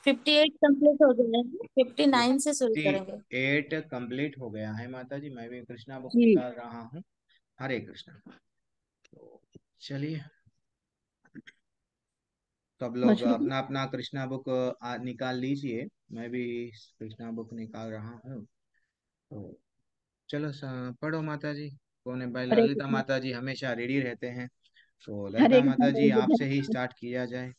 58 complete हो गए हैं, 59 से शुरू फिफ्टी करेंगे। एट कंप्लीट हो गया है माता जी, मैं भी कृष्णा बुक जी। निकाल रहा हूँ। हरे कृष्णा। तो चलिए, सब लोग मछली। अपना अपना कृष्णा बुक निकाल लीजिए। मैं भी कृष्णा बुक निकाल रहा हूँ। तो चलो पढ़ो माता जी। कौन है? भाई हरे ललिता कृष्ण। माता जी हमेशा रेडी रहते हैं। तो हरे ललिता कृष्ण माता जी प्रभु जी। आपसे ही स्टार्ट किया जाए।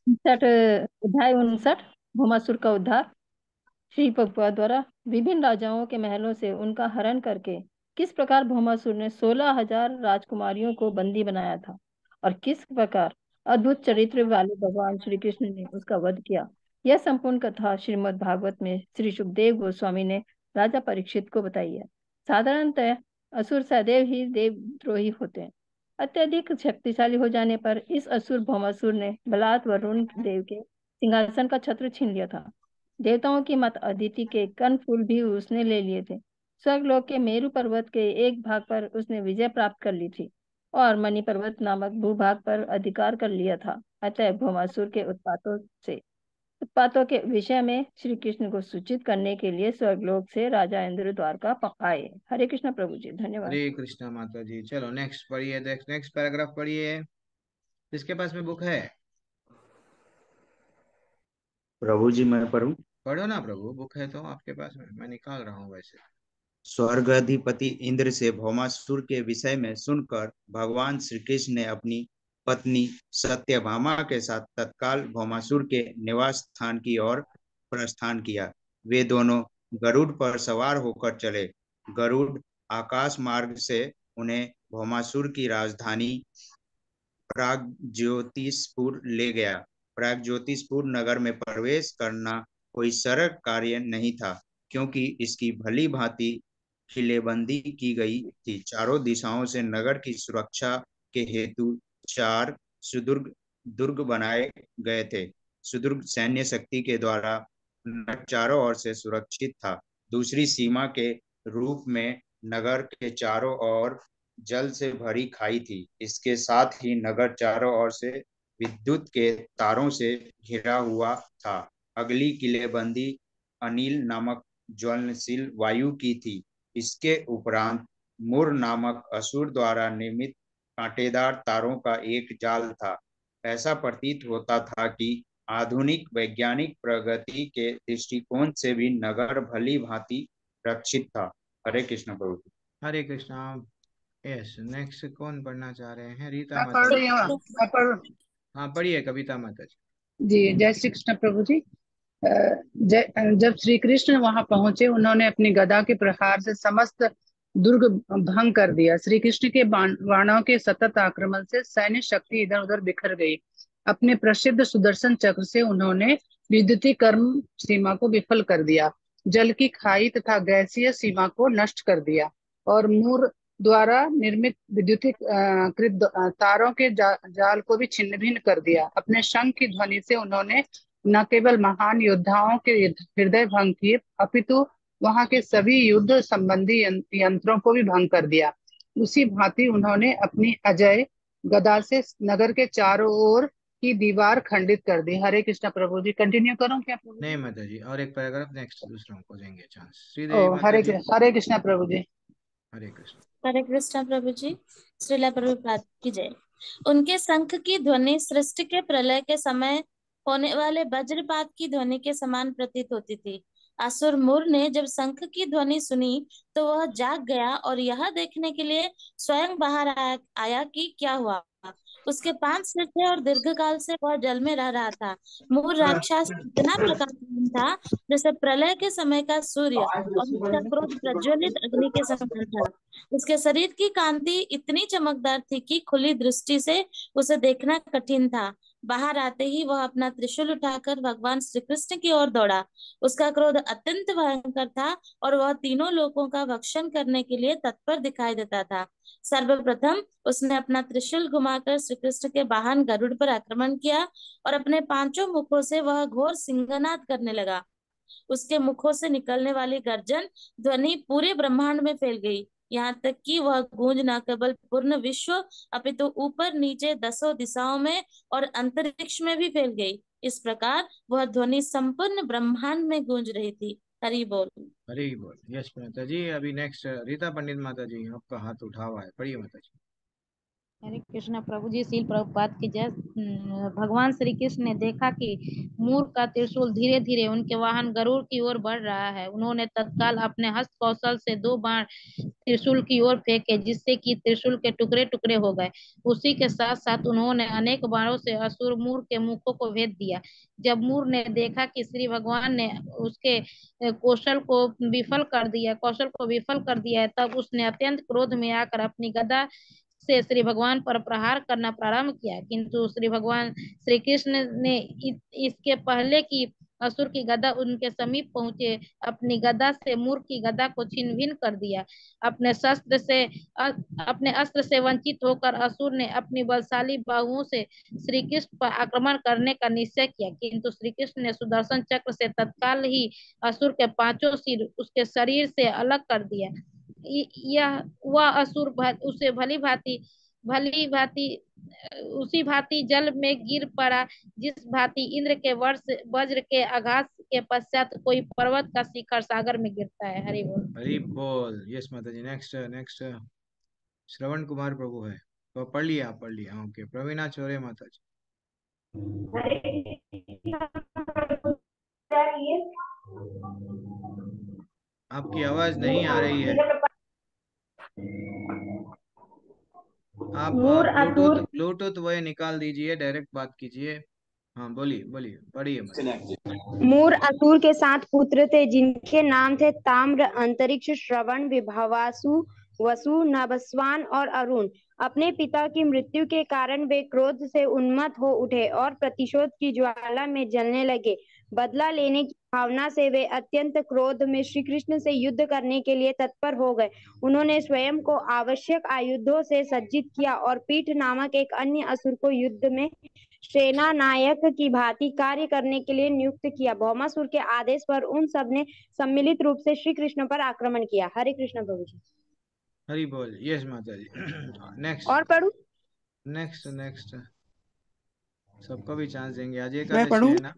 59, अध्याय 59, भौमासुर का उद्धार। श्री भगवान द्वारा विभिन्न राजाओं के महलों से उनका हरण करके किस प्रकार भौमासुर ने 16,000 राजकुमारियों को बंदी बनाया था, और किस प्रकार अद्भुत चरित्र वाले भगवान श्री कृष्ण ने उसका वध किया, यह संपूर्ण कथा श्रीमद् भागवत में श्री सुखदेव गोस्वामी ने राजा परीक्षित को बताई है। साधारणतः असुर सदैव ही देवद्रोही होते हैं। अत्यधिक शक्तिशाली हो जाने पर इस असुर भौमासुर ने बलात् वरुण देव के सिंहासन का छत्र छीन लिया था। देवताओं की मत अदिति के कण फूल भी उसने ले लिए थे। स्वर्गलोक के मेरु पर्वत के एक भाग पर उसने विजय प्राप्त कर ली थी, और मणि पर्वत नामक भूभाग पर अधिकार कर लिया था। अतः भौमासुर के उत्पातों के विषय में श्री कृष्ण को सूचित करने के लिए स्वर्गलोक से राजा इंद्र द्वारका आए। हरे कृष्ण प्रभु जी, हरे धन्यवाद। कृष्णा माता जी। चलो नेक्स्ट पढ़िए, नेक्स्ट पैराग्राफ पढ़िए। जिसके पास में बुक है प्रभु जी मैं पढ़ूं। पढ़ो ना प्रभु, बुक है तो आपके पास में, मैं निकाल रहा हूँ वैसे। स्वर्गाधिपति इंद्र से भौमासुर के विषय में सुनकर भगवान श्री कृष्ण ने अपनी पत्नी सत्यभामा के साथ तत्काल भौमासुर के निवास स्थान की ओर प्रस्थान किया। वे दोनों गरुड़ पर सवार होकर चले। गरुड़ आकाश मार्ग से उन्हें भौमासुर की राजधानी प्रागज्योतिषपुर ले गया। प्रागज्योतिषपुर नगर में प्रवेश करना कोई सरल कार्य नहीं था, क्योंकि इसकी भली भांति किलेबंदी की गई थी। चारों दिशाओं से नगर की सुरक्षा के हेतु चार सुदुर्ग दुर्ग बनाए गए थे। सुदुर्ग सैन्य शक्ति के द्वारा नगर चारों ओर से सुरक्षित था। दूसरी सीमा के रूप में नगर के चारों ओर जल से भरी खाई थी। इसके साथ ही नगर चारों ओर से विद्युत के तारों से घिरा हुआ था। अगली किलेबंदी अनिल नामक ज्वलनशील वायु की थी। इसके उपरांत मुर नामक असुर द्वारा निर्मित कांटेदार तारों का एक जाल था। ऐसा प्रतीत होता था कि आधुनिक वैज्ञानिक प्रगति के दृष्टिकोण से भी नगर भली भांति रक्षित था। हरे कृष्ण प्रभु। हरे कृष्णा। यस, नेक्स्ट कौन पढ़ना चाह रहे हैं? रीता मैं माता पढ़ रही जी। हूँ। मैं पढ़ हाँ पढ़िए कविता माता जी। जी, जय श्री कृष्ण प्रभु जी। जब श्री कृष्ण वहां पहुंचे, उन्होंने अपनी गदा के प्रहार से समस्त दुर्ग भंग कर दिया। श्री कृष्ण के बाणों के सतत आक्रमण से सैन्य शक्ति इधर उधर बिखर गई। अपने प्रसिद्ध सुदर्शन चक्र से उन्होंने विद्युतीय कर्म सीमा को विफल कर दिया, जल की खाई तथा गैसीय सीमा को नष्ट कर दिया, और मूर द्वारा निर्मित विद्युतीय कृत तारों के जाल को भी छिन्न भिन्न कर दिया। अपने शंख की ध्वनि से उन्होंने न केवल महान योद्धाओं के हृदय भंग किए, अपितु वहां के सभी युद्ध संबंधी यंत्रों को भी भंग कर दिया। उसी भांति उन्होंने अपनी अजय गदा से नगर के चारों ओर की दीवार खंडित कर दी। हरे कृष्णा प्रभु जी। कंटिन्यू करूं क्या प्रभु नहीं जी? माता जी, और एक पैराग्राफ नेक्स्ट, दूसरों को देंगे चांस। ओ, श्रीदेवी माता जी। हरे कृष्णा प्रभु जी। हरे कृष्ण। हरे कृष्ण प्रभु जी। श्रीला प्रभुपाद की जय। उनके शंख की ध्वनि सृष्टि के प्रलय के समय होने वाले वज्रपात की ध्वनि के समान प्रतीत होती थी। असुर मुर ने जब शंख की ध्वनि सुनी तो वह जाग गया और यह देखने के लिए स्वयं बाहर आया कि क्या हुआ। उसके 5 सिर थे और दीर्घकाल से वह जल में रह रहा था। मुर राक्षस इतना प्रकाशमान था जैसे प्रलय के समय का सूर्य, और उसका क्रोध प्रज्वलित अग्नि के समान था। उसके शरीर की कांति इतनी चमकदार थी कि खुली दृष्टि से उसे देखना कठिन था। बाहर आते ही वह अपना त्रिशूल उठाकर भगवान श्री कृष्ण की ओर दौड़ा। उसका क्रोध अत्यंत भयंकर था और वह तीनों लोकों का भक्षण करने के लिए तत्पर दिखाई देता था। सर्वप्रथम उसने अपना त्रिशूल घुमाकर श्री कृष्ण के वाहन गरुड़ पर आक्रमण किया, और अपने 5 मुखों से वह घोर सिंहनाद करने लगा। उसके मुखों से निकलने वाली गर्जन ध्वनि पूरे ब्रह्मांड में फैल गई, यहाँ तक कि वह गूंज न केवल पूर्ण विश्व अपितु ऊपर नीचे 10 दिशाओं में और अंतरिक्ष में भी फैल गई। इस प्रकार वह ध्वनि संपूर्ण ब्रह्मांड में गूंज रही थी। हरि बोल। हरी बोल। यस माता जी। अभी नेक्स्ट रीता पंडित माता जी, आपका हाथ उठा हुआ है, पढ़िए माता जी। हरे कृष्ण प्रभु जी, श्रील प्रभुपाद की जय। भगवान श्री कृष्ण ने देखा कि मूर का त्रिशूल धीरे धीरे उनके वाहन गरुड़ की ओर बढ़ रहा है। उन्होंने तत्काल अपने हस्त कौशल से 2 बाण त्रिशूल की ओर फेंके, जिससे कि त्रिशूल के टुकड़े टुकड़े हो गए। उसी के साथ साथ उन्होंने अनेक बाणों से असुर मूर के मुखों को भेद दिया। जब मूर ने देखा कि श्री भगवान ने उसके कौशल को विफल कर दिया है, तब उसने अत्यंत क्रोध में आकर अपनी गदा से श्री भगवान पर प्रहार करना प्रारंभ किया। किंतु श्री भगवान श्री कृष्ण ने इसके पहले कि असुर की गदा उनके समीप पहुंचे, अपनी गदा से मूर की गदा को छिन्न भिन्न कर दिया। अपने अस्त्र से वंचित होकर असुर ने अपनी बलशाली बाहुओं से श्री कृष्ण पर आक्रमण करने का निश्चय किया, किंतु श्री कृष्ण ने सुदर्शन चक्र से तत्काल ही असुर के 5 सिर उसके शरीर से अलग कर दिया। यह वह असुर उसे भली भांति उसी भांति जल में गिर पड़ा, जिस भांति इंद्र के वज्र के आघात के पश्चात कोई पर्वत का शिखर सागर में गिरता है। हरि बोल। हरी बोल। यस माता जी। नेक्स्ट नेक्स्ट श्रवण कुमार प्रभु है, तो पढ़ लिया, आप पढ़ लिया। ओके, प्रवीणा चौरे माता जी। आपकी आवाज नहीं आ रही है। आप ब्लूटूथ ब्लूटूथ वह निकाल दीजिए, डायरेक्ट बात कीजिए। हाँ, बोलिए बोलिए, पढ़िए माता। मूर असुर के 7 पुत्र थे, जिनके नाम थे ताम्र, अंतरिक्ष, श्रवण, विभवासु, वसु, नभस्वान और अरुण। अपने पिता की मृत्यु के कारण वे क्रोध से उन्मत्त हो उठे और प्रतिशोध की ज्वाला में जलने लगे। बदला लेने की भावना से वे अत्यंत क्रोध में श्री कृष्ण से युद्ध करने के लिए तत्पर हो गए। उन्होंने स्वयं को आवश्यक आयुधों से सज्जित किया और पीठ नामक एक अन्य असुर को युद्ध में सेना नायक की भांति कार्य करने के लिए नियुक्त किया। भौमासुर के आदेश पर उन सब ने सम्मिलित रूप से श्री कृष्ण पर आक्रमण किया। हरे कृष्ण प्रभु जी। हरी बोल। यस माता जी। नेक्स्ट और पढ़ू? नेक्स्ट नेक्स्ट सबको भी चांस देंगे, आज मैं एकादशी पढ़ूं? है ना।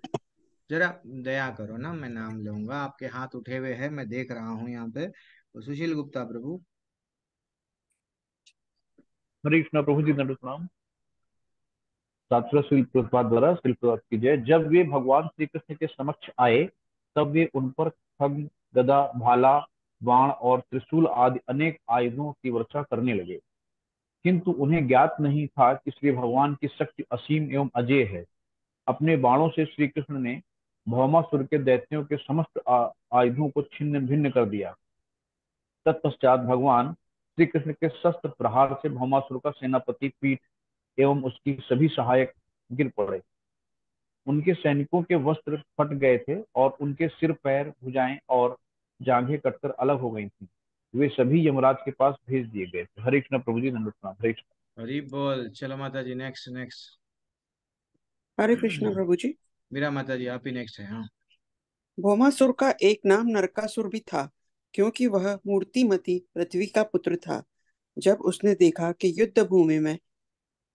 जरा दया करो ना, मैं नाम लूंगा, आपके हाथ उठे हुए हैं, मैं देख रहा हूँ यहाँ पे। तो सुशील गुप्ता प्रभु। हरे कृष्णा प्रभु जी, दंड प्रणाम। श्री प्रभुपाद द्वारा श्री प्रभुपाद की जय। जब वे भगवान श्री कृष्ण के समक्ष आए, तब वे उन पर खड्ग, गदा, भाला, बाण और त्रिशूल आदि अनेक आयुधों की वर्षा करने लगे। किंतु उन्हें ज्ञात नहीं था कि श्री भगवान की शक्ति असीम एवं अजेय है। अपने बाणों से श्री कृष्ण ने भौमासुर के दैत्यों के समस्त आयुधों को छिन्न भिन्न कर दिया। तत्पश्चात भगवान श्री कृष्ण के शस्त्र प्रहार से भौमासुर का सेनापति पीठ एवं उसकी सभी सहायक गिर पड़े। उनके सैनिकों के वस्त्र फट गए थे और उनके सिर, पैर, भुजाएं और जांघें कटकर अलग हो गई थी। वे सभी यमराज के पास भेज दिए गए थे। हरे कृष्ण प्रभु जी, दंडवत प्रणाम। हरे कृष्ण। हरी बोल। चलो माता जी, नेक्स्ट नेक्स्ट हरे कृष्ण प्रभु जी। मीरा माता जी, आप ही नेक्स्ट है। हाँ। भौमासुर का एक नाम नरकासुर भी था, क्योंकि वह मूर्तिमती पृथ्वी का पुत्र था। जब उसने देखा कि युद्ध भूमि में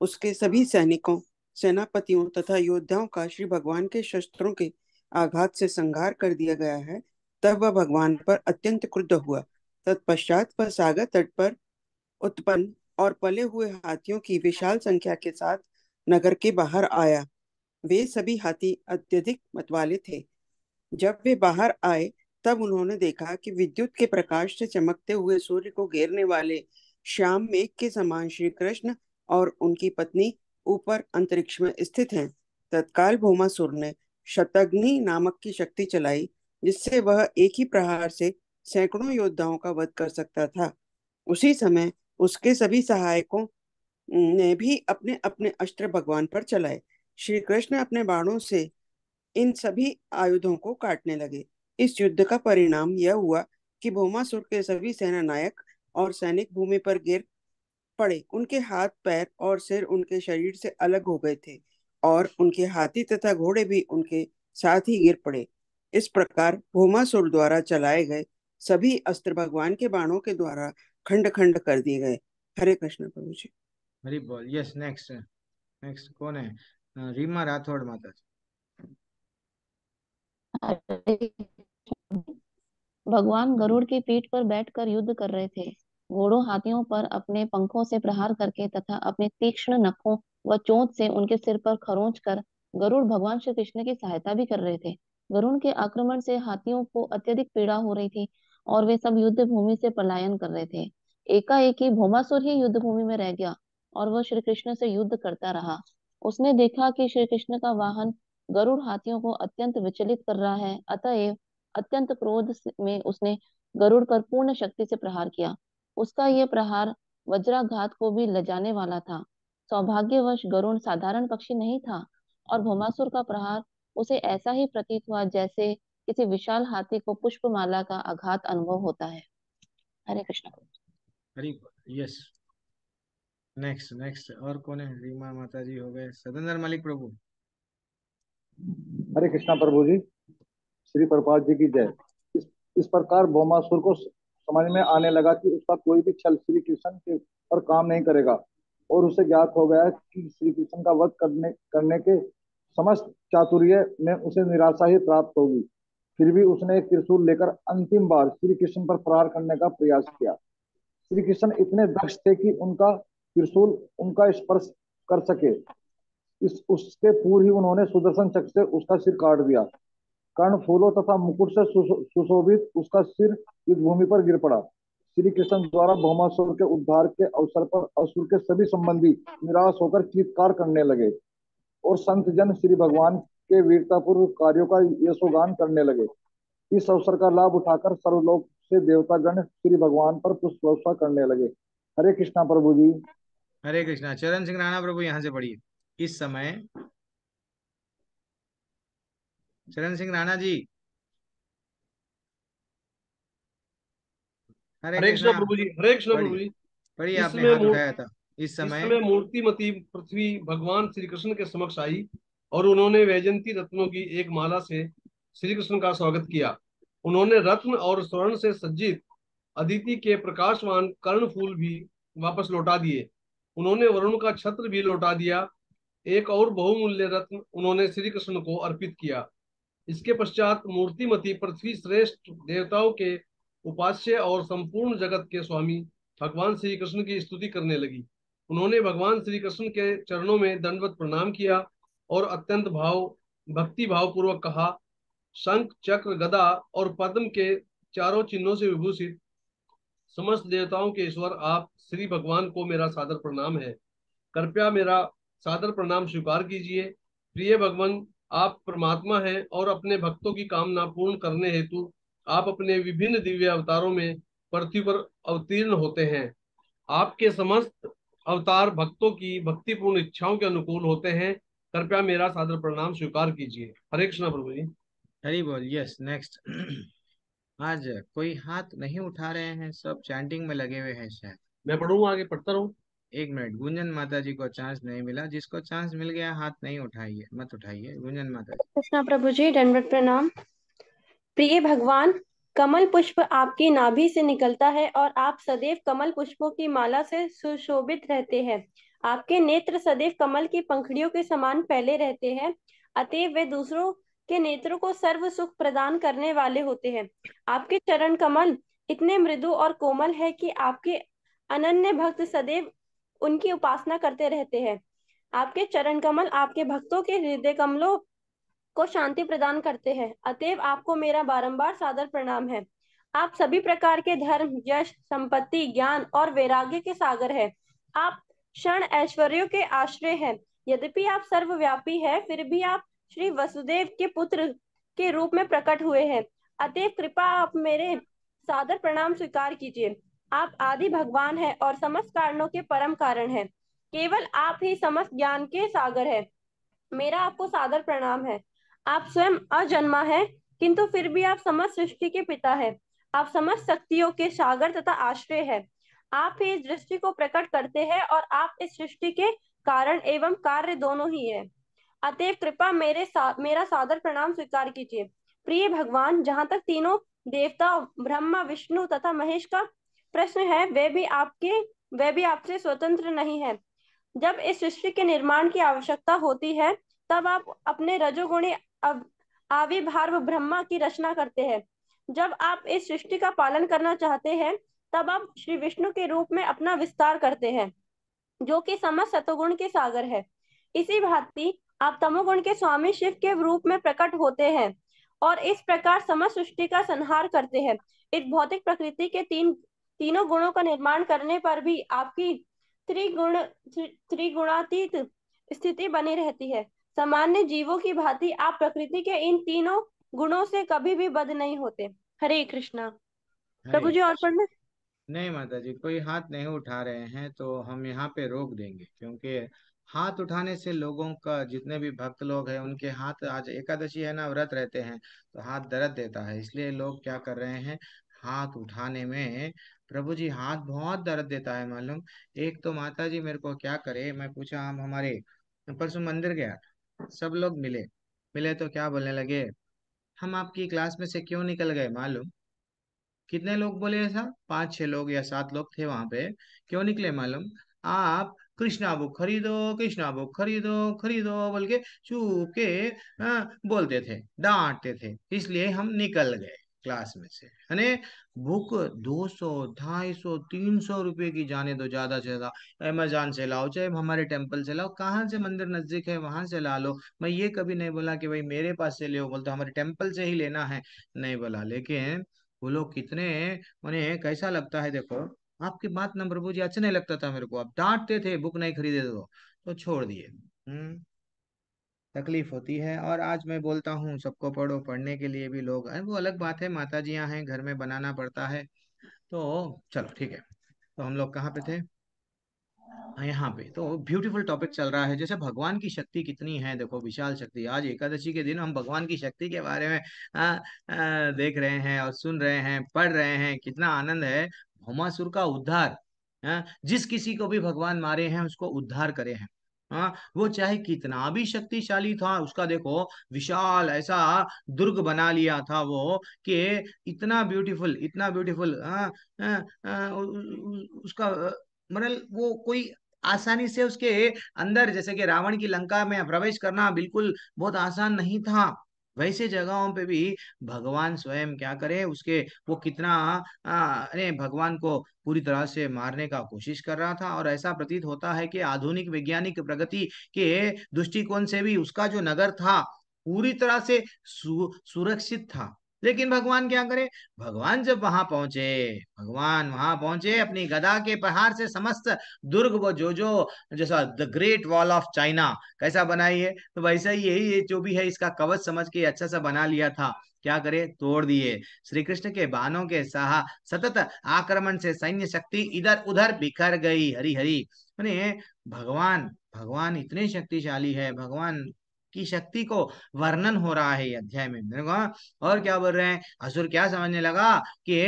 उसके सभी सैनिकों, सेनापतियों तथा योद्धाओं का श्री भगवान के शस्त्रों के आघात से संहार कर दिया गया है, तब वह भगवान पर अत्यंत क्रुद्ध हुआ। तत्पश्चात वह सागर तट पर उत्पन्न और पले हुए हाथियों की विशाल संख्या के साथ नगर के बाहर आया। वे सभी हाथी अत्यधिक मतवाले थे। जब वे बाहर आए, तब उन्होंने देखा कि विद्युत के प्रकाश से चमकते हुए सूर्य को घेरने वाले श्याम मेघ के समान श्री कृष्ण और उनकी पत्नी ऊपर अंतरिक्ष में स्थित हैं। तत्काल भौमासुर ने शतग्नि नामक की शक्ति चलाई, जिससे वह एक ही प्रहार से सैकड़ों योद्धाओं का वध कर सकता था। उसी समय उसके सभी सहायकों ने भी अपने अपने अस्त्र भगवान पर चलाए। श्री कृष्ण अपने बाणों से इन सभी आयुधों को काटने लगे। इस युद्ध का परिणाम यह हुआ कि भौमासुर के सभी सेना नायक और सैनिक भूमि पर गिर पड़े। उनके हाथ, पैर और सिर उनके शरीर से अलग हो गए थे और उनके हाथी तथा घोड़े भी उनके साथ ही गिर पड़े। इस प्रकार भौमासुर द्वारा चलाए गए सभी अस्त्र भगवान के बाणों के द्वारा खंड खंड कर दिए गए। हरे कृष्ण प्रभु जी। हरी बोल। यस नेक्स्ट नेक्स्ट कौन है? रीमा राठौड़ माता जी। भगवान गरुड़ की पीठ पर बैठकर युद्ध कर रहे थे। घोड़ों हाथियों पर अपने पंखों से प्रहार करके तथा अपने तीक्ष्ण नखों व चोंच से उनके सिर पर खरोंच कर गरुड़ भगवान श्री कृष्ण की सहायता भी कर रहे थे। गरुड़ के आक्रमण से हाथियों को अत्यधिक पीड़ा हो रही थी और वे सब युद्ध भूमि से पलायन कर रहे थे। एकाएक ही भौमासुर ही युद्ध भूमि में रह गया और वह श्री कृष्ण से युद्ध करता रहा। उसने देखा कि श्री कृष्ण का वाहन गरुड़ हाथियों को अत्यंत विचलित कर रहा है, अतएव अत्यंत में उसने गरुड़ पर पूर्ण शक्ति से प्रहार किया। उसका यह प्रहार वज्राघात को भी लजाने वाला था। सौभाग्यवश गरुड़ साधारण पक्षी नहीं था और भौमासुर का प्रहार उसे ऐसा ही प्रतीत हुआ जैसे किसी विशाल हाथी को पुष्पमाला का आघात अनुभव होता है। हरे कृष्ण। हरी यस। नेक्स्ट नेक्स्ट और कौन है? रीमा माता जी हो गए, सतेंद्र मलिक प्रभु। हरे कृष्णा प्रभु जी, श्री प्रभुपाद जी की जय। इस प्रकार भौमासुर को समझ में आने लगा कि उसका कोई भी छल श्री कृष्ण के पर काम नहीं करेगा और उसे ज्ञात हो गया कि श्री कृष्ण का वध करने के समस्त चातुर्य में उसे निराशा ही प्राप्त होगी। फिर भी उसने एक त्रिशूल लेकर अंतिम बार श्री कृष्ण पर प्रहार करने का प्रयास किया। श्री कृष्ण इतने दक्ष थे कि उनका त्रिशूल उनका स्पर्श कर सके उसके पूर्व ही उन्होंने सुदर्शन चक्र से उसका सिर काट दिया। कर्ण फूलों तथा मुकुट से सुशोभित उसका सिर युद्ध भूमि पर गिर पड़ा। श्री कृष्ण द्वारा भौमासुर के उद्धार के अवसर पर असुर के सभी संबंधी निराश होकर चीत्कार करने लगे और संत जन श्री भगवान के वीरतापूर्व कार्यों का यशोगान करने लगे। इस अवसर का लाभ उठाकर सर्वलोक से देवतागण श्री भगवान पर पुष्प वर्षा करने लगे। हरे कृष्णा प्रभु जी। हरे कृष्णा। चरण सिंह राणा प्रभु यहाँ से पढ़िए। इस समय चरण सिंह राणा जी। हरे हरे कृष्णा कृष्णा। प्रभु जी। हरे कृष्णा प्रभु पढ़िए जी। पढ़िए, आपने इसमें हाथ उठाया था। इस इस समय समय मूर्तिमती पृथ्वी भगवान श्री कृष्ण के समक्ष आई और उन्होंने वैजंती रत्नों की एक माला से श्री कृष्ण का स्वागत किया। उन्होंने रत्न और स्वर्ण से सज्जित अदिति के प्रकाशवान कर्णफूल भी वापस लौटा दिए। उन्होंने वरुण का छत्र भी लौटा दिया। एक और बहुमूल्य रत्न उन्होंने श्री कृष्ण को अर्पित किया। इसके पश्चात मूर्तिमती पृथ्वी श्रेष्ठ देवताओं के उपास्य और संपूर्ण जगत के स्वामी भगवान श्री कृष्ण की स्तुति करने लगी। उन्होंने भगवान श्री कृष्ण के चरणों में दंडवत प्रणाम किया और अत्यंत भक्ति भाव पूर्वक कहा, शंख चक्र गदा और पद्म के चारों चिन्हों से विभूषित समस्त देवताओं के ईश्वर आप श्री भगवान को मेरा सादर प्रणाम है। कृपया मेरा सादर प्रणाम स्वीकार कीजिए। प्रिय भगवान, आप परमात्मा हैं और अपने भक्तों की कामना पूर्ण करने हेतु आप अपने विभिन्न दिव्य अवतारों में पृथ्वी पर अवतीर्ण होते हैं। आपके समस्त अवतार भक्तों की भक्तिपूर्ण इच्छाओं के अनुकूल होते हैं। कृपया मेरा सादर प्रणाम स्वीकार कीजिए। हरे कृष्णा प्रभु जी। हरी बोल। Yes next. आज कोई हाथ नहीं उठा रहे हैं, सब चैंटिंग में लगे हुए हैं शायद। मैं पढ़ूंगा, आगे पढ़ता रहूं। एक मिनट, गुंजन माता जी को चांस नहीं मिला, जिसको चांस मिल गया हाथ नहीं उठाइए, मत उठाइए। गुंजन माता जी। कृष्णा प्रभु जी, दंडवत प्रणाम। प्रिय भगवान, कमल पुष्प आपकी नाभि से निकलता है और आप सदैव कमल पुष्पों की माला से सुशोभित रहते हैं। आपके नेत्र सदैव कमल की पंखुड़ियों के समान फैले रहते हैं, अतएव वे दूसरों के नेत्रों को सर्व सुख प्रदान करने वाले होते हैं। आपके चरण कमल इतने मृदु और कोमल है कि आपके अनन्य भक्त सदैव उनकी उपासना करते रहते हैं। आपके चरण कमल आपके भक्तों के हृदय कमलों को शांति प्रदान करते हैं, अतएव आपको मेरा बारंबार सादर प्रणाम है। आप सभी प्रकार के धर्म, यश, संपत्ति, ज्ञान और वैराग्य के सागर हैं। आप क्षण ऐश्वर्यों के आश्रय हैं। यद्यपि आप सर्वव्यापी हैं, फिर भी आप श्री वसुदेव के पुत्र के रूप में प्रकट हुए हैं, अतएव कृपा आप मेरे सादर प्रणाम स्वीकार कीजिए। आप आदि भगवान हैं और समस्त कारणों के परम कारण हैं। केवल आप ही समस्त ज्ञान के सागर हैं। मेरा आपको सादर प्रणाम है। आप स्वयं अजन्मा है, किंतु फिर भी आप समस्त सृष्टि के पिता है। आप समस्त शक्तियों के सागर तथा आश्रय है। आप ही इस दृष्टि को प्रकट करते हैं और आप इस सृष्टि के कारण एवं कार्य दोनों ही है। अतएव कृपा मेरा सादर प्रणाम स्वीकार कीजिए। प्रिय भगवान, जहाँ तक तीनों देवता ब्रह्मा, विष्णु तथा महेश का प्रश्न है, वे भी आपसे स्वतंत्र नहीं है। जब इस सृष्टि के निर्माण की आवश्यकता होती है, तब आप अपने रजोगुणी आविर्भाव ब्रह्मा की रचना करते हैं। जब आप इस सृष्टि का पालन करना चाहते हैं, तब आप श्री विष्णु के रूप में अपना विस्तार करते हैं, जो कि समस्त सतोगुण के सागर है। इसी भांति आप तमोगुण के स्वामी शिव के रूप में प्रकट होते हैं और इस प्रकार समस्त सृष्टि का संहार करते हैं। इस भौतिक प्रकृति के तीनों गुणों का निर्माण करने पर भी आपकी त्रिगुणातीत स्थिति बनी रहती है। सामान्य जीवों की भांति आप प्रकृति के इन तीनों गुणों से कभी भी बद्ध नहीं होते। हरे कृष्णा। प्रभु हरे जी और पढ़ना। नहीं माता जी, कोई हाथ नहीं उठा रहे हैं तो हम यहाँ पे रोक देंगे, क्योंकि हाथ उठाने से लोगों का, जितने भी भक्त लोग हैं उनके हाथ, आज एकादशी है ना, व्रत रहते हैं तो हाथ दर्द देता है, इसलिए लोग क्या कर रहे हैं, हाथ उठाने में, प्रभु जी हाथ बहुत दर्द देता है मालूम। एक तो माता जी मेरे को क्या करे, मैं पूछा, हम हमारे परसों मंदिर गया, सब लोग मिले, मिले तो क्या बोलने लगे, हम आपकी क्लास में से क्यों निकल गए मालूम। कितने लोग बोले ऐसा, 5-6 लोग या 7 लोग थे वहां पे। क्यों निकले मालूम, आप कृष्णा बुक खरीदो, कृष्णा बुक खरीदो, खरीदो बोल के चुप के बोलते थे, डांटते थे, इसलिए हम निकल गए क्लास में से, है। बुक 200, 250, 300 रुपए की, जाने दो, ज्यादा से ज्यादा अमेजोन से लाओ, चाहे हमारे टेम्पल से लाओ, कहाँ से मंदिर नजदीक है वहां से ला लो। मैं ये कभी नहीं बोला कि भाई मेरे पास से ले, बोलते हमारे टेम्पल से ही लेना है, नहीं बोला। लेकिन वो लोग कितने, उन्हें कैसा लगता है देखो, आपकी बात ना प्रभु जी अच्छा नहीं लगता था मेरे को, आप डांटते थे बुक नहीं खरीदे तो छोड़ दिए। तकलीफ होती है। और आज मैं बोलता हूँ सबको पढ़ो, पढ़ने के लिए भी लोग हैं, वो अलग बात है, माता जी यहाँ हैं, घर में बनाना पड़ता है। तो चलो ठीक है, तो हम लोग कहाँ पे थे, यहाँ पे तो ब्यूटीफुल टॉपिक चल रहा है, जैसे भगवान की शक्ति कितनी है, देखो विशाल शक्ति। आज एकादशी के दिन हम भगवान की शक्ति के बारे में देख रहे हैं और सुन रहे हैं, पढ़ रहे हैं, कितना आनंद है। भौमासुर का उद्धार, जिस किसी को भी भगवान मारे हैं उसको उद्धार करे हैं। हाँ, वो चाहे कितना भी शक्तिशाली था, उसका देखो विशाल ऐसा दुर्ग बना लिया था वो, कि इतना ब्यूटीफुल, इतना ब्यूटीफुल, उसका मतलब वो कोई आसानी से उसके अंदर, जैसे कि रावण की लंका में प्रवेश करना बिल्कुल बहुत आसान नहीं था, वैसे जगहों पे भी भगवान स्वयं क्या करे, उसके वो कितना अरे भगवान को पूरी तरह से मारने का कोशिश कर रहा था। और ऐसा प्रतीत होता है कि आधुनिक वैज्ञानिक प्रगति के दृष्टिकोण से भी उसका जो नगर था पूरी तरह से सुरक्षित था। लेकिन भगवान क्या करे, भगवान जब वहां पहुंचे, भगवान वहां पहुंचे, अपनी गदा के प्रहार से समस्त दुर्ग, वो जो जो, जैसा the great wall of China कैसा बनाई है, तो वैसा ही यही ये जो भी है इसका कवच समझ के अच्छा सा बना लिया था। क्या करे, तोड़ दिए। श्री कृष्ण के बाणों के सतत आक्रमण से सैन्य शक्ति इधर उधर बिखर गई। हरी हरी, माने भगवान, भगवान इतने शक्तिशाली है, भगवान की शक्ति को वर्णन हो रहा है ये अध्याय में, मेरे को। और क्या बोल रहे हैं, असुर क्या समझने लगा कि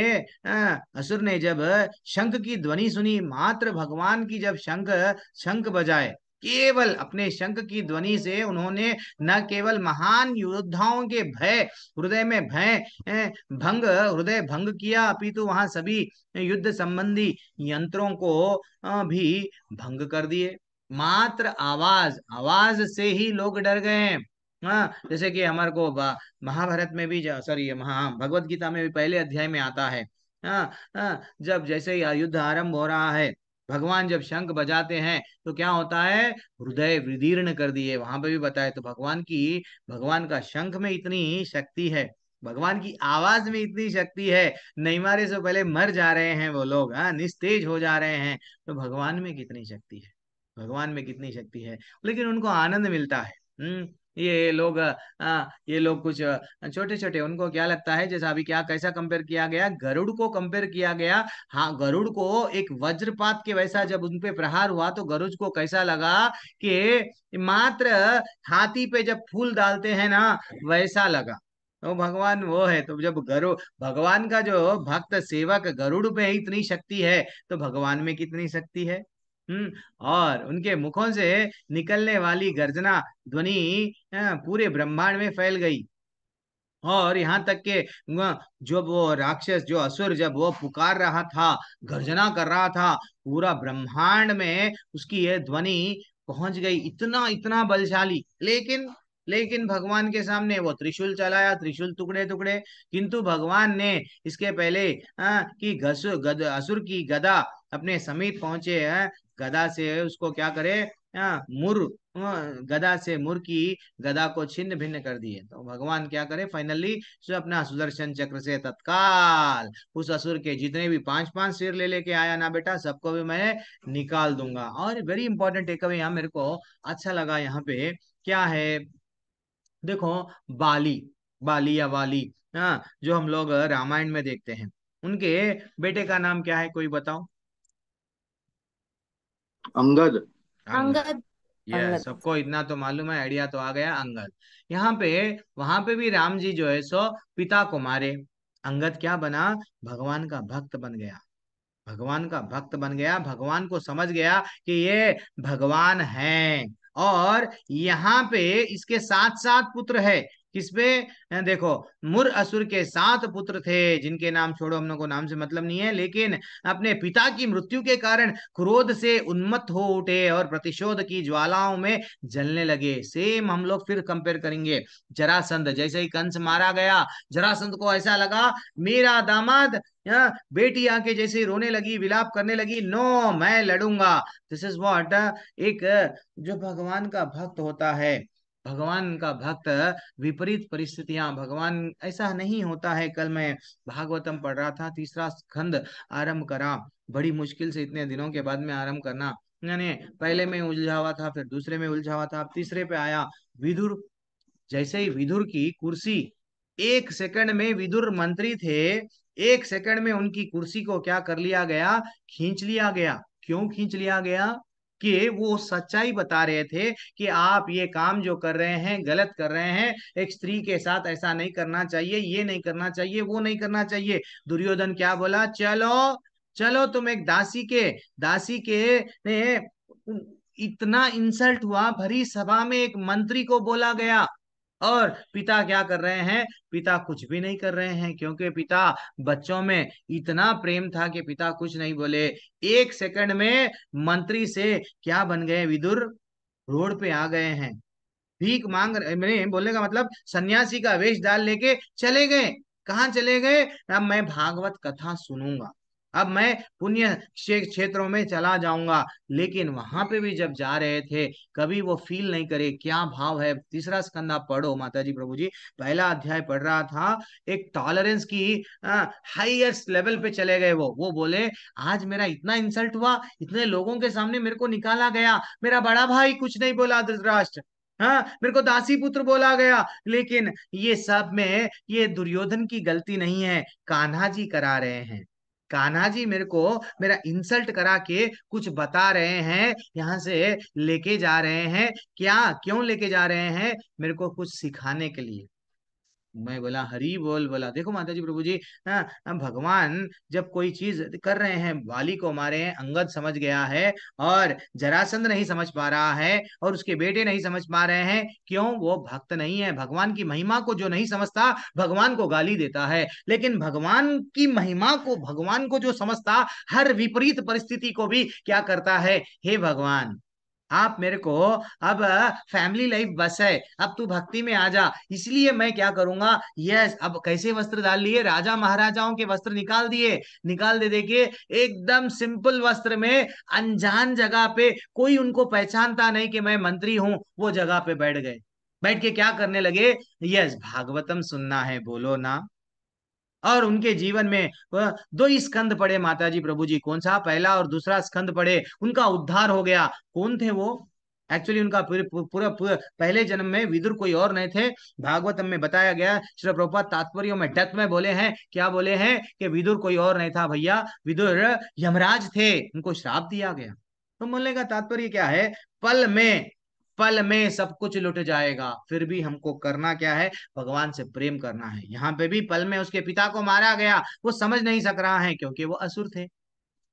असुर ने जब शंख की ध्वनि सुनी, मात्र भगवान की जब शंख शंख बजाए, केवल अपने शंख की ध्वनि से उन्होंने न केवल महान योद्धाओं के भय, हृदय में भय भंग, हृदय भंग किया, अपितु वहां सभी युद्ध संबंधी यंत्रों को भी भंग कर दिए। मात्र आवाज, आवाज से ही लोग डर गए। हाँ, जैसे कि हमारे को महाभारत में भी, सॉरी भगवत गीता में भी पहले अध्याय में आता है। हाँ, हाँ, जब जैसे ही युद्ध आरंभ हो रहा है, भगवान जब शंख बजाते हैं तो क्या होता है, हृदय विदीर्ण कर दिए, वहां पे भी बताए। तो भगवान की, भगवान का शंख में इतनी शक्ति है, भगवान की आवाज में इतनी शक्ति है, नहीं मारे से पहले मर जा रहे हैं वो लोग, हाँ, निस्तेज हो जा रहे हैं। तो भगवान में कितनी शक्ति है, भगवान में कितनी शक्ति है, लेकिन उनको आनंद मिलता है। ये लोग कुछ छोटे छोटे, उनको क्या लगता है, जैसा अभी क्या कैसा कंपेयर किया गया, गरुड़ को कंपेयर किया गया। हाँ, गरुड़ को एक वज्रपात के वैसा जब उन पे प्रहार हुआ तो गरुड़ को कैसा लगा कि मात्र हाथी पे जब फूल डालते हैं ना, वैसा लगा। तो भगवान वो है, तो जब गरुड़, भगवान का जो भक्त सेवक गरुड़ पे इतनी शक्ति है, तो भगवान में कितनी शक्ति है। और उनके मुखों से निकलने वाली गर्जना ध्वनि पूरे ब्रह्मांड में फैल गई। और यहाँ तक के जब वो राक्षस, जो असुर, जब वो पुकार रहा था, गर्जना कर रहा था, पूरा ब्रह्मांड में उसकी ये ध्वनि पहुंच गई, इतना इतना बलशाली। लेकिन लेकिन भगवान के सामने वो त्रिशूल चलाया, त्रिशूल टुकड़े टुकड़े। किंतु भगवान ने इसके पहले कि असुर की गदा अपने समीप पहुंचे, गदा से उसको क्या करे, मुर गदा से मुर की गदा को छिन्न भिन्न कर दिए। तो भगवान क्या करे, फाइनली जो अपना सुदर्शन चक्र से तत्काल उस असुर के जितने भी 5-5 सिर ले लेके आया ना बेटा, सबको भी मैं निकाल दूंगा। और वेरी इंपॉर्टेंट टेक अवे यहाँ मेरे को अच्छा लगा, यहाँ पे क्या है देखो, बाली, बाली या वाली, जो हम लोग रामायण में देखते हैं, उनके बेटे का नाम क्या है, कोई बताओ। अंगद। अंगद। अंगद। ये सबको इतना तो मालूम है, आइडिया तो आ गया, अंगद। यहाँ पे वहां पे भी राम जी जो है सो पिता को मारे, अंगद क्या बना, भगवान का भक्त बन गया। भगवान का भक्त बन गया, भगवान को समझ गया कि ये भगवान हैं। और यहाँ पे इसके 7-7 पुत्र है। किसपे, देखो, मुर असुर के 7 पुत्र थे, जिनके नाम छोड़ो, हम लोग को नाम से मतलब नहीं है, लेकिन अपने पिता की मृत्यु के कारण क्रोध से उन्मत्त हो उठे और प्रतिशोध की ज्वालाओं में जलने लगे। सेम हम लोग फिर कंपेयर करेंगे, जरासंध, जैसे ही कंस मारा गया, जरासंध को ऐसा लगा मेरा दामाद, बेटी आके जैसे रोने लगी, विलाप करने लगी, नो मैं लड़ूंगा। दिस इज व्हाट एक जो भगवान का भक्त होता है, भगवान का भक्त, विपरीत परिस्थितियां, भगवान ऐसा नहीं होता है। कल मैं भागवतम पढ़ रहा था, तीसरा स्कंद आरंभ करा, बड़ी मुश्किल से इतने दिनों के बाद में आरंभ करना, यानी पहले में उलझा हुआ था, फिर दूसरे में उलझा हुआ था, अब तीसरे पे आया। विदुर, जैसे ही विदुर की कुर्सी, 1 सेकंड में विदुर मंत्री थे, 1 सेकंड में उनकी कुर्सी को क्या कर लिया गया, खींच लिया गया। क्यों खींच लिया गया, कि वो सच्चाई बता रहे थे कि आप ये काम जो कर रहे हैं गलत कर रहे हैं, एक स्त्री के साथ ऐसा नहीं करना चाहिए, ये नहीं करना चाहिए, वो नहीं करना चाहिए। दुर्योधन क्या बोला, चलो चलो, तुम एक दासी के ने इतना इंसल्ट हुआ, भरी सभा में एक मंत्री को बोला गया, और पिता क्या कर रहे हैं, पिता कुछ भी नहीं कर रहे हैं, क्योंकि पिता बच्चों में इतना प्रेम था कि पिता कुछ नहीं बोले। 1 सेकंड में मंत्री से क्या बन गए, विदुर रोड पे आ गए हैं, भीख मांग मैंने बोलने का मतलब सन्यासी का वेश डाल लेके चले गए। कहाँ चले गए, अब मैं भागवत कथा सुनूंगा, अब मैं पुण्य क्षेत्रों में चला जाऊंगा। लेकिन वहां पे भी जब जा रहे थे, कभी वो फील नहीं करे। क्या भाव है, तीसरा स्कंद आप पढ़ो माता जी, प्रभु जी, पहला अध्याय पढ़ रहा था, एक टॉलरेंस की हाईएस्ट लेवल पे चले गए। वो बोले आज मेरा इतना इंसल्ट हुआ, इतने लोगों के सामने मेरे को निकाला गया, मेरा बड़ा भाई कुछ नहीं बोला धृतराष्ट्र, हाँ मेरे को दासी पुत्र बोला गया, लेकिन ये सब में ये दुर्योधन की गलती नहीं है, कान्हा जी करा रहे हैं। कान्हा जी मेरे को मेरा इंसल्ट करा के कुछ बता रहे हैं, यहाँ से लेके जा रहे हैं, क्या क्यों लेके जा रहे हैं, मेरे को कुछ सिखाने के लिए। मैं बोला हरी बोल, बोला देखो माता जी, प्रभु जी, भगवान जब कोई चीज कर रहे हैं, वाली को मारे हैं, अंगद समझ गया है, और जरासंध नहीं समझ पा रहा है, और उसके बेटे नहीं समझ पा रहे हैं, क्यों, वो भक्त नहीं है। भगवान की महिमा को जो नहीं समझता, भगवान को गाली देता है, लेकिन भगवान की महिमा को, भगवान को जो समझता, हर विपरीत परिस्थिति को भी क्या करता है, हे भगवान आप मेरे को अब फैमिली लाइफ बस है, अब तू भक्ति में आ जा, इसलिए मैं क्या करूंगा, यस। अब कैसे वस्त्र डाल लिए, राजा महाराजाओं के वस्त्र निकाल दिए, निकाल दे देखिए, एकदम सिंपल वस्त्र में, अनजान जगह पे, कोई उनको पहचानता नहीं कि मैं मंत्री हूं, वो जगह पे बैठ गए, बैठ के क्या करने लगे, यस भागवतम सुनना है, बोलो ना। और उनके जीवन में 2 ही स्कंद पढ़े माता जी, प्रभु जी, कौन सा, पहला और दूसरा स्कंद पढ़े, उनका उद्धार हो गया। कौन थे वो, एक्चुअली उनका पूरा पहले जन्म में विदुर कोई और नहीं थे। भागवतम में बताया गया, श्री प्रभुपाद तात्पर्यों में डेथ में बोले हैं, क्या बोले हैं, कि विदुर कोई और नहीं था भैया, विदुर यमराज थे, उनको श्राप दिया गया। तो बोलने का तात्पर्य क्या है, पल में सब कुछ लुट जाएगा, फिर भी हमको करना क्या है, भगवान से प्रेम करना है। यहाँ पे भी पल में उसके पिता को मारा गया, वो समझ नहीं सक रहा है, क्योंकि वो असुर थे।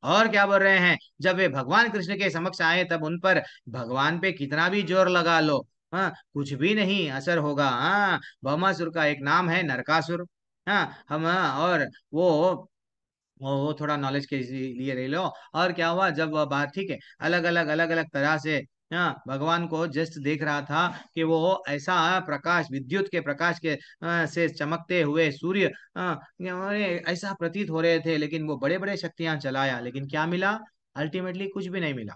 और क्या बोल रहे हैं, जब वे भगवान कृष्ण के समक्ष आए, तब उन पर भगवान पे कितना भी जोर लगा लो, हाँ कुछ भी नहीं असर होगा। हाँ, भौमासुर का एक नाम है नरकासुर। हाँ हम और वो थोड़ा नॉलेज के लिए ले लो। और क्या हुआ, जब वह बात, ठीक है, अलग अलग तरह से भगवान को जस्ट देख रहा था कि वो ऐसा प्रकाश, विद्युत के प्रकाश के से चमकते हुए सूर्य ऐसा प्रतीत हो रहे थे, लेकिन वो बड़े बड़े शक्तियां चलाया, लेकिन क्या मिला? अल्टीमेटली कुछ भी नहीं मिला।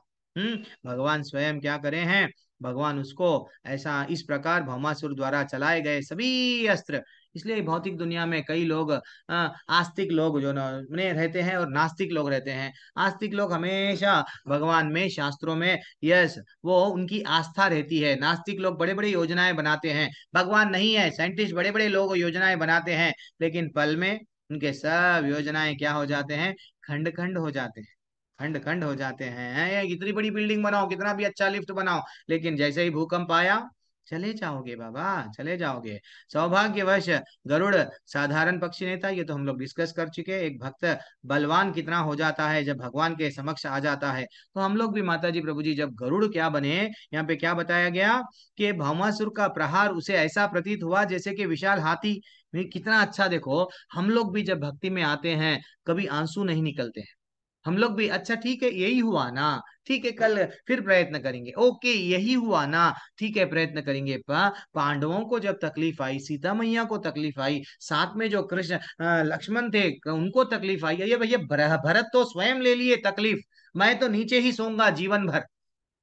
भगवान स्वयं क्या करे हैं, भगवान उसको ऐसा इस प्रकार भौमासुर द्वारा चलाए गए सभी अस्त्र। इसलिए भौतिक दुनिया में कई लोग आस्तिक लोग जो ने रहते हैं और नास्तिक लोग रहते हैं। आस्तिक लोग हमेशा भगवान में, शास्त्रों में, यस, वो उनकी आस्था रहती है। नास्तिक लोग बड़े बड़े योजनाएं बनाते हैं, भगवान नहीं है, साइंटिस्ट बड़े बड़े लोग योजनाएं बनाते हैं, लेकिन पल में उनके सब योजनाएं क्या हो जाते हैं? खंड खंड हो जाते हैं, खंड खंड हो जाते हैं। ये कितनी बड़ी बिल्डिंग बनाओ, कितना भी अच्छा लिफ्ट बनाओ, लेकिन जैसे ही भूकंप आया, चले जाओगे बाबा, चले जाओगे। सौभाग्यवश गरुड़ साधारण पक्षी नहीं था, ये तो हम लोग डिस्कस कर चुके हैं। एक भक्त बलवान कितना हो जाता है जब भगवान के समक्ष आ जाता है। तो हम लोग भी माता जी, प्रभु जी, जब गरुड़ क्या बने, यहाँ पे क्या बताया गया कि भौमासुर का प्रहार उसे ऐसा प्रतीत हुआ जैसे कि विशाल हाथी। कितना अच्छा, देखो हम लोग भी जब भक्ति में आते हैं कभी आंसू नहीं निकलते हैं। हम लोग भी अच्छा ठीक है यही हुआ ना, ठीक है कल फिर प्रयत्न करेंगे, ओके यही हुआ ना, ठीक है प्रयत्न करेंगे। पांडवों को जब तकलीफ आई, सीता मैया को तकलीफ आई, साथ में जो कृष्ण लक्ष्मण थे उनको तकलीफ आई, ये भैया भरत तो स्वयं ले लिए तकलीफ, मैं तो नीचे ही सोऊंगा जीवन भर,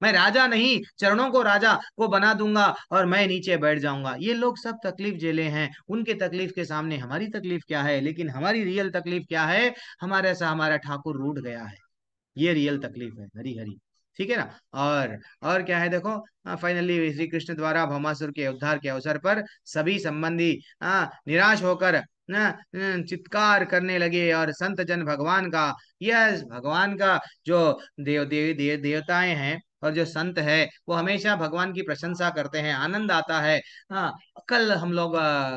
मैं राजा नहीं, चरणों को राजा को बना दूंगा और मैं नीचे बैठ जाऊंगा। ये लोग सब तकलीफ झेले हैं, उनके तकलीफ के सामने हमारी तकलीफ क्या है? लेकिन हमारी रियल तकलीफ क्या है? हमारे सा हमारा ठाकुर रूठ गया है, ये रियल तकलीफ है। हरी हरी, ठीक है ना। और क्या है देखो, फाइनली श्री कृष्ण द्वारा भौमासुर के उद्धार के अवसर पर सभी संबंधी निराश होकर चित्कार करने लगे, और संत जन भगवान का, यस भगवान का जो देवताएं हैं और जो संत है वो हमेशा भगवान की प्रशंसा करते हैं, आनंद आता है। हाँ, कल हम लोग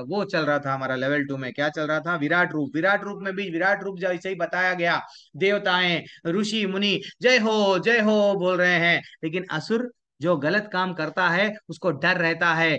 वो चल रहा था हमारा लेवल 2 में, क्या चल रहा था? विराट रूप। विराट रूप में भी विराट रूप जैसे ही बताया गया, देवताएं, ऋषि मुनि जय हो बोल रहे हैं, लेकिन असुर जो गलत काम करता है उसको डर रहता है,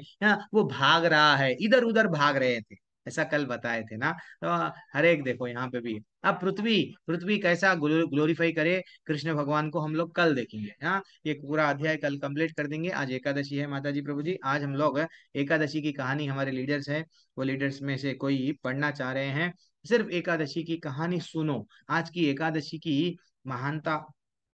वो भाग रहा है, इधर उधर भाग रहे थे, ऐसा कल बताए थे ना। तो हर एक देखो यहाँ पे भी। अब पृथ्वी, पृथ्वी कैसा ग्लोरीफाई करे कृष्ण भगवान को, हम लोग कल देखेंगे। हाँ, ये पूरा अध्याय कल कंप्लीट कर देंगे। आज एकादशी है माता जी, प्रभु जी, आज हम लोग एकादशी की कहानी, हमारे लीडर्स हैं, वो लीडर्स में से कोई पढ़ना चाह रहे हैं, सिर्फ एकादशी की कहानी सुनो। आज की एकादशी की महानता